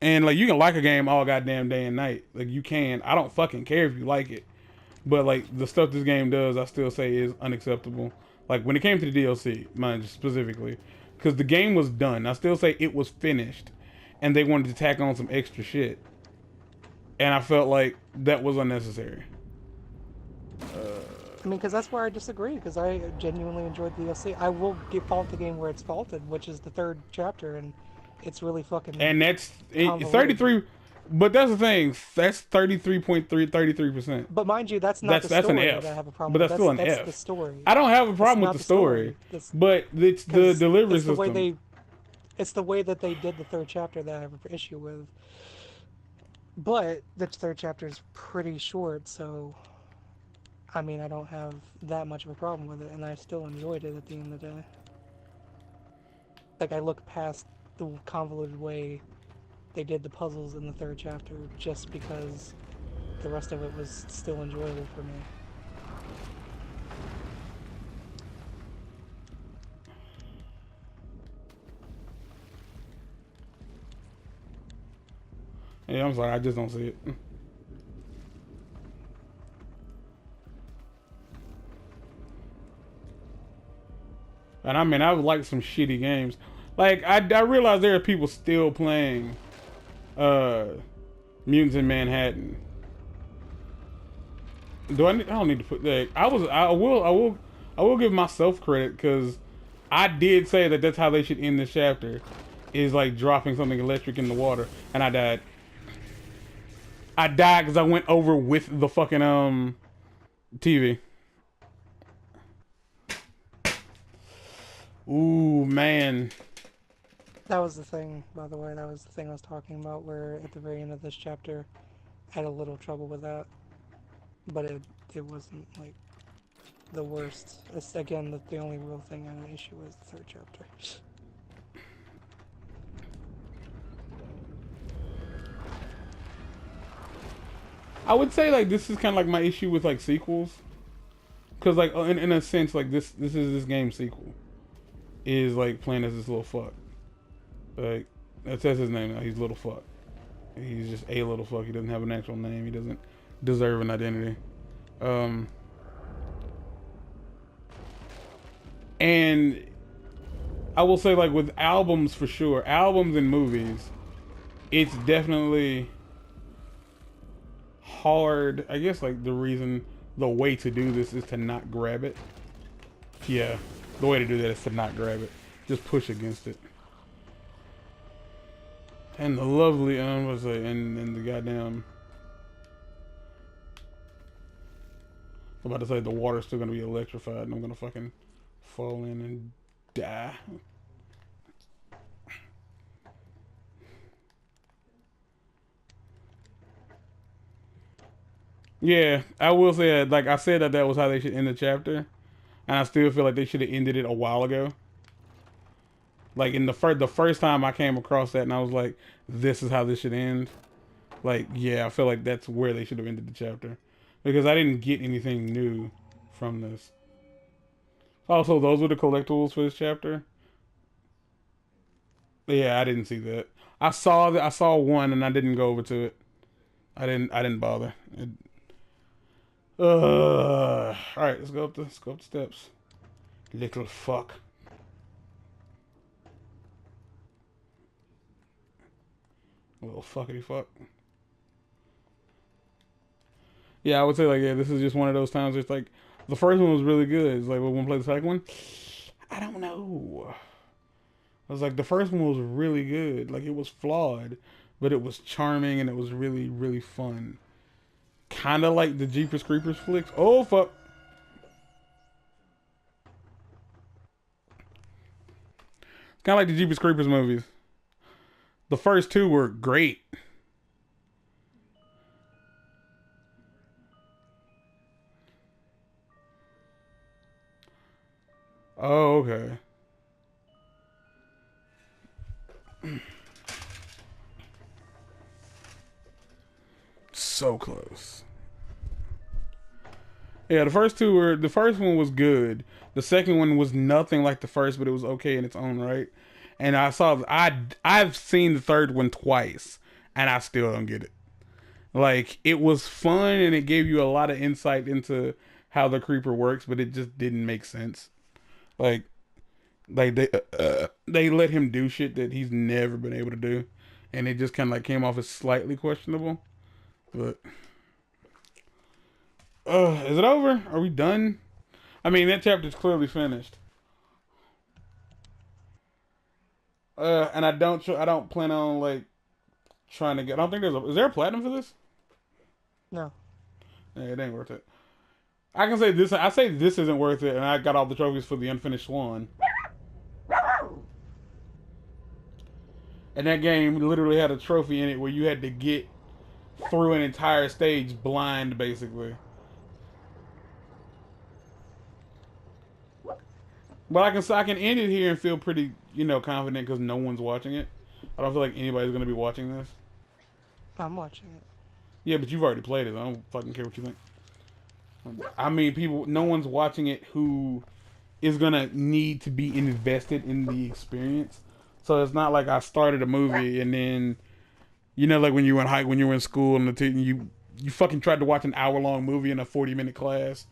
And like you can like a game all goddamn day and night. Like you can. I don't fucking care if you like it. But like the stuff this game does, I still say is unacceptable. Like when it came to the DLC, mind you, specifically, because the game was done. I still say it was finished, and they wanted to tack on some extra shit, and I felt like that was unnecessary. I mean, because that's where I disagree. Because I genuinely enjoyed the DLC. I will give fault the game where it's faulted, which is the third chapter, and it's really fucking And that's convoluted. 33. But that's the thing. That's 33.333%. But mind you, that's not the That's an story that I F. have a problem But with. that's still an That's the F. story. I don't have a That's problem with not the the story, story. That's but it's the because delivery it's the way system. that they did the third chapter that I have an issue with. But the third chapter is pretty short, so I mean, I don't have that much of a problem with it, and I still enjoyed it at the end of the day. Like I look past the convoluted way they did the puzzles in the third chapter just because the rest of it was still enjoyable for me. Yeah, I'm sorry. I just don't see it. And I mean, I would like some shitty games. Like I realize there are people still playing uh Mutants in Manhattan. I don't need to put that. I will give myself credit because I did say that that's how they should end this chapter, is like dropping something electric in the water, and I died. I died because I went over with the fucking TV. Ooh man. That was the thing, by the way. That was the thing I was talking about. Where at the very end of this chapter, I had a little trouble with that, but it wasn't like the worst. It's again the only real thing I had an issue with the third chapter. I would say like this is kind of like my issue with like sequels, because like in a sense like this is this game's sequel, is like playing as this little fuck. Like that's his name now. He's little fuck. He's just a little fuck. He doesn't have an actual name. He doesn't deserve an identity. Um, and I will say like with albums for sure, albums and movies, it's definitely hard. I guess like the way to do this is to not grab it. Yeah, the way to do that is to not grab it. Just push against it. And the lovely was like, and the goddamn. I'm about to say the water's still gonna be electrified, and I'm gonna fucking fall in and die. Yeah, I will say that, like I said that was how they should end the chapter, and I still feel like they should have ended it a while ago. Like in the first time I came across that, and I was like, this is how this should end. Like, yeah, I feel like that's where they should have ended the chapter, because I didn't get anything new from this. Also, those were the collectibles for this chapter. Yeah, I didn't see that. I saw one, and I didn't go over to it. I didn't bother. All right, let's go up the steps. Little fuck. Little fuckity fuck. Yeah, I would say like yeah, this is just one of those times. It's like the first one was really good. It's like we want to play the second one. I don't know. I was like the first one was really good. Like it was flawed, but it was charming and it was really fun. Kind of like the Jeepers Creepers flicks. Oh fuck. Kind of like the Jeepers Creepers movies. The first two were great. Oh, okay. So close. Yeah, the first one was good. The second one was nothing like the first, but it was okay in its own right. And I've seen the third one twice, and I still don't get it. Like, it was fun and it gave you a lot of insight into how the creeper works, but it just didn't make sense. Like, they let him do shit that he's never been able to do, and it just kind of like came off as slightly questionable. But is it over? Are we done? I mean, that chapter's clearly finished. And I don't plan on like trying to get. I don't think is there a platinum for this? No. Yeah, it ain't worth it. I can say this. I say this isn't worth it, and I got all the trophies for the unfinished swan. And that game literally had a trophy in it where you had to get through an entire stage blind, basically. But I can end it here and feel pretty, confident because no one's watching it. I don't feel like anybody's gonna be watching this. I'm watching it. Yeah, but you've already played it. I don't fucking care what you think. I mean, no one's watching it who is gonna need to be invested in the experience. So it's not like I started a movie and then, like when you were in school and you fucking tried to watch an hour-long movie in a 40-minute class,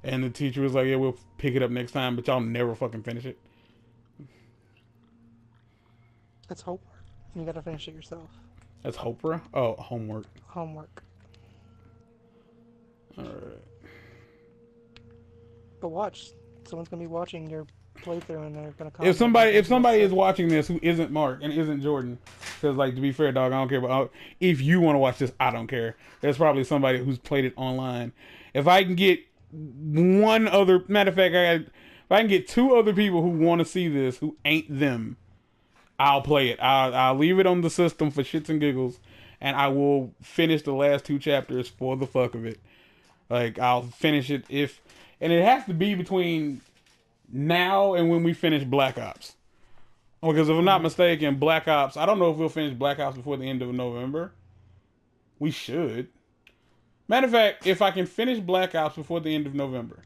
and the teacher was like, "Yeah, we'll pick it up next time," but y'all never fucking finish it. That's homework. You gotta finish it yourself. That's Hopra? Oh, homework. Homework. Alright. But watch. Someone's gonna be watching your playthrough and they're gonna comment. If somebody is watching this who isn't Mark and isn't Jordan, because like to be fair, dog, I don't care. But if you want to watch this, I don't care. There's probably somebody who's played it online. If I can get matter of fact, if I can get 2 other people who want to see this who ain't them, I'll play it. I'll leave it on the system for shits and giggles, and I will finish the last 2 chapters for the fuck of it. Like, I'll finish it and it has to be between now and when we finish Black Ops. Because if I'm not mistaken, Black Ops, I don't know if we'll finish Black Ops before the end of November. We should. Matter of fact, if I can finish Black Ops before the end of November.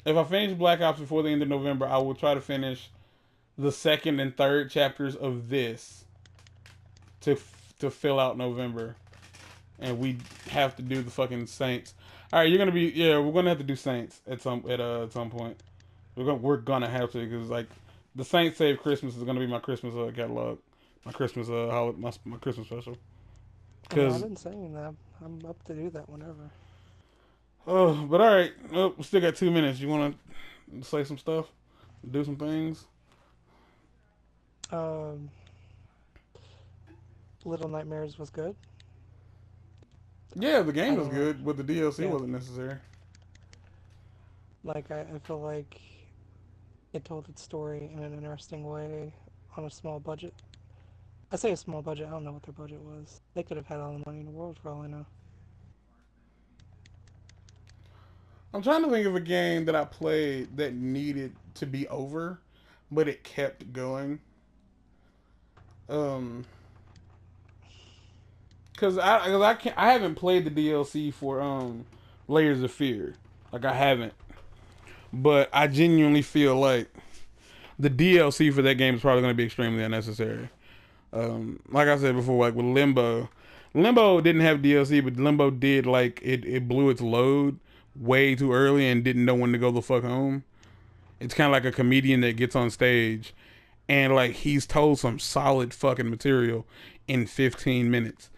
If I finish Black Ops before the end of November, I will try to finish the 2nd and 3rd chapters of this to fill out November. And we have to do the fucking Saints. All right, we're gonna have to do Saints at some point. We're gonna have to because like the Saints Save Christmas is gonna be my Christmas catalog, my Christmas my Christmas special. I've been saying that I'm up to do that whenever. Oh, but all right, we still got 2 minutes. You want to say some stuff, do some things? Little Nightmares was good. Yeah, the game was good, but the DLC wasn't necessary. Like, I feel like it told its story in an interesting way on a small budget. I say a small budget, I don't know what their budget was. They could have had all the money in the world for all I know. I'm trying to think of a game that I played that needed to be over, but it kept going. Cause I haven't played the DLC for Layers of Fear, like I haven't, but I genuinely feel like the DLC for that game is probably going to be extremely unnecessary. Like I said before, like with Limbo didn't have DLC, but Limbo did like it blew its load way too early and didn't know when to go the fuck home. It's kind of like a comedian that gets on stage and like he's told some solid fucking material in 15 minutes.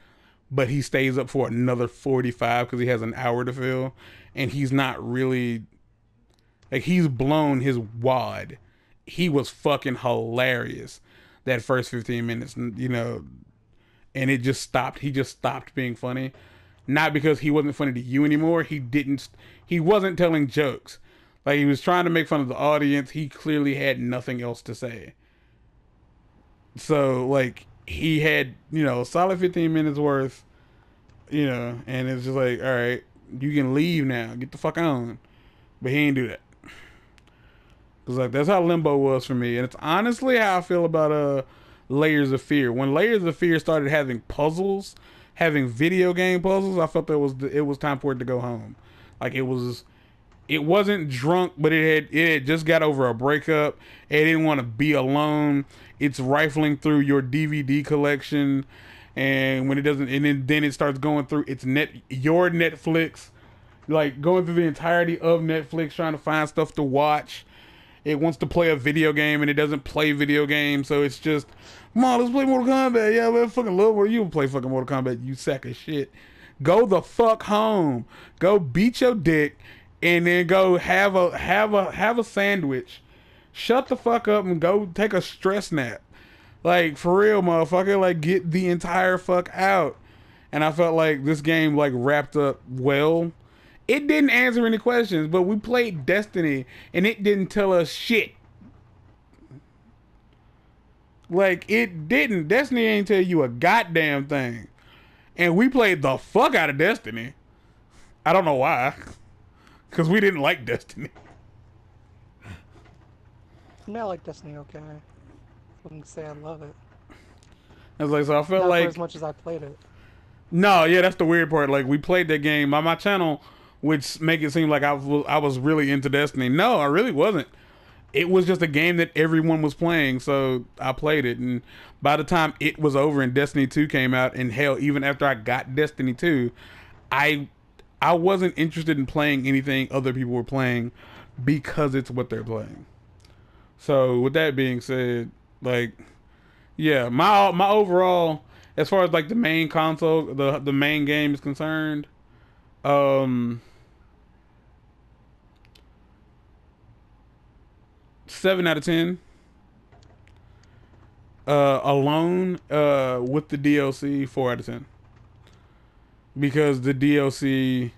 But he stays up for another 45 because he has an hour to fill. And he's not really... Like, he's blown his wad. He was fucking hilarious that first 15 minutes, and it just stopped. He just stopped being funny. Not because he wasn't funny to you anymore. He wasn't telling jokes. Like, he was trying to make fun of the audience. He clearly had nothing else to say. So, like... He had, a solid 15 minutes worth, and it's just like, all right, you can leave now. Get the fuck on. But he ain't do that. Because, like, that's how Limbo was for me. And it's honestly how I feel about Layers of Fear. When Layers of Fear started having puzzles, having video game puzzles, I felt that it was time for it to go home. Like, it was It wasn't drunk, but it had just got over a breakup. It didn't want to be alone. It's rifling through your DVD collection, and when it doesn't, and then it starts going through your Netflix, like going through the entirety of Netflix trying to find stuff to watch. It wants to play a video game and it doesn't play video games, so it's just, come on, let's play Mortal Kombat. Yeah, man, fucking love where you play fucking Mortal Kombat, you sack of shit. Go the fuck home. Go beat your dick and then go have a sandwich. Shut the fuck up and go take a stress nap. Like, for real, motherfucker, like, get the entire fuck out. And I felt like this game like wrapped up well. It didn't answer any questions, but we played Destiny and it didn't tell us shit. Like, it didn't. Destiny ain't tell you a goddamn thing. And we played the fuck out of Destiny. I don't know why. Because we didn't like Destiny. I mean, I like Destiny, okay. I wouldn't say I love it. I was like, so I felt Not like... for as much as I played it. No, yeah, that's the weird part. Like, we played that game on my channel, which make it seem like I was really into Destiny. No, I really wasn't. It was just a game that everyone was playing, so I played it. And by the time it was over and Destiny 2 came out, and hell, even after I got Destiny 2, I wasn't interested in playing anything other people were playing because it's what they're playing. So with that being said, like, yeah, my overall, as far as like the main console, the main game is concerned, 7 out of 10. Alone, with the DLC, 4 out of 10. Because the DLC,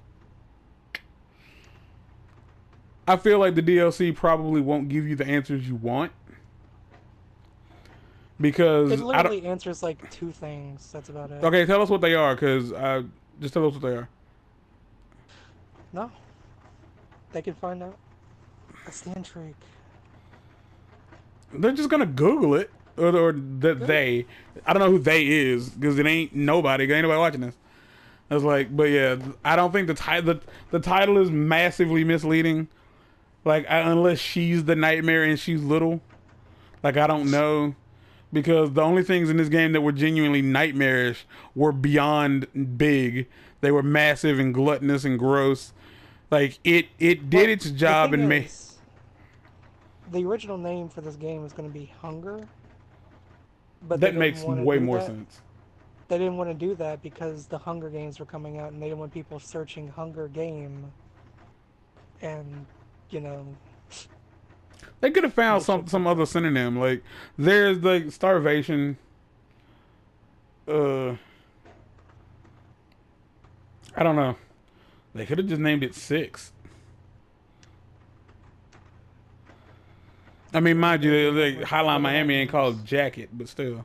I feel like the DLC probably won't give you the answers you want. Because It literally answers like 2 things. That's about it. Okay, tell us what they are, because just tell us what they are. No. They can find out. That's the intrigue. They're just gonna Google it, or they. I don't know who they is, because it ain't nobody. Ain't nobody watching this. I was like, but yeah, I don't think the title is massively misleading. Like, unless she's the nightmare and she's little. Like, I don't know. Because the only things in this game that were genuinely nightmarish were beyond big. They were massive and gluttonous and gross. Like, it did its job and made... The original name for this game is going to be Hunger. But that makes way more sense. They didn't want to do that because the Hunger Games were coming out and they didn't want people searching Hunger Game. And, you know... They could have found some other synonym. Like, there's like starvation. I don't know. They could have just named it 6. I mean, mind you, like, Hotline Miami ain't called Jacket, but still.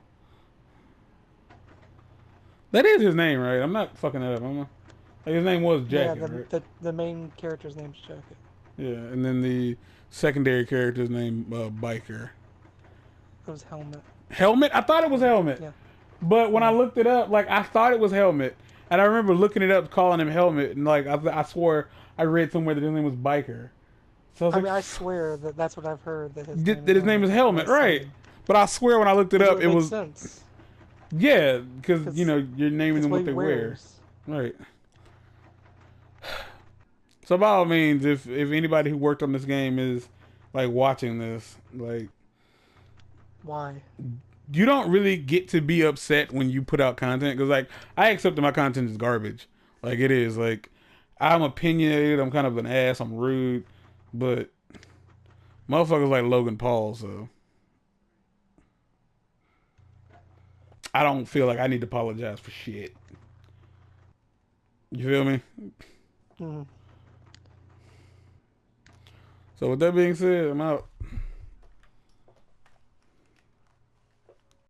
That is his name, right? I'm not fucking that up. Like, his name was Jacket, right? The main character's name's Jacket. Yeah, and then the secondary character's name, Biker. It was Helmet. Helmet? I thought it was Helmet. Yeah. But when I looked it up, like, I thought it was Helmet. And I remember looking it up, calling him Helmet. And, like, I swore I read somewhere that his name was Biker. So I mean, I swear that's what I've heard. That his name is Helmet, right. But I swear when I looked it up, it was... sense. Yeah, because, you know, you're naming them what they wear. Right. So by all means, if anybody who worked on this game is, like, watching this, like... Why? You don't really get to be upset when you put out content. Because, like, I accept that my content is garbage. Like, it is. Like, I'm opinionated. I'm kind of an ass. I'm rude. But motherfuckers like Logan Paul, so... I don't feel like I need to apologize for shit. You feel me? Mm-hmm. So with that being said, I'm out.